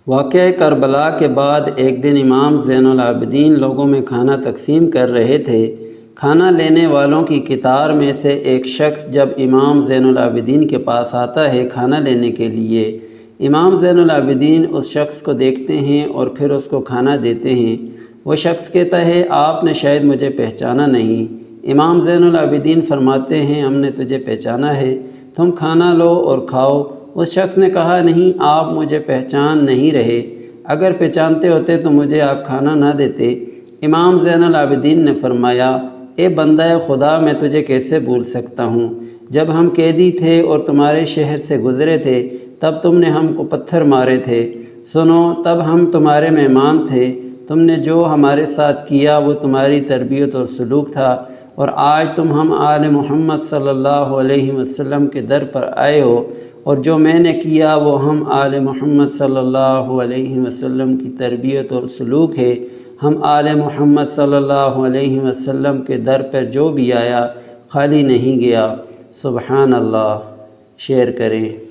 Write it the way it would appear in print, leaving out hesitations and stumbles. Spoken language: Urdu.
واقعہ کربلا کے بعد ایک دن امام زین العابدین لوگوں میں کھانا تقسیم کر رہے تھے۔ کھانا لینے والوں کی قطار میں سے ایک شخص جب امام زین العابدین کے پاس آتا ہے کھانا لینے کے لیے، امام زین العابدین اس شخص کو دیکھتے ہیں اور پھر اس کو کھانا دیتے ہیں۔ وہ شخص کہتا ہے، آپ نے شاید مجھے پہچانا نہیں۔ امام زین العابدین فرماتے ہیں، ہم نے تجھے پہچانا ہے، تم کھانا لو اور کھاؤ۔ اس شخص نے کہا، نہیں، آپ مجھے پہچان نہیں رہے، اگر پہچانتے ہوتے تو مجھے آپ کھانا نہ دیتے۔ امام زین العابدین نے فرمایا، اے بندہ خدا، میں تجھے کیسے بھول سکتا ہوں؟ جب ہم قیدی تھے اور تمہارے شہر سے گزرے تھے تب تم نے ہم کو پتھر مارے تھے۔ سنو، تب ہم تمہارے مہمان تھے، تم نے جو ہمارے ساتھ کیا وہ تمہاری تربیت اور سلوک تھا، اور آج تم ہم آل محمد صلی اللہ علیہ وسلم کے در پر آئے ہو، اور جو میں نے کیا وہ ہم آل محمد صلی اللہ علیہ وسلم کی تربیت اور سلوک ہے۔ ہم آل محمد صلی اللہ علیہ وسلم کے در پر جو بھی آیا خالی نہیں گیا۔ سبحان اللہ۔ شیئر کریں۔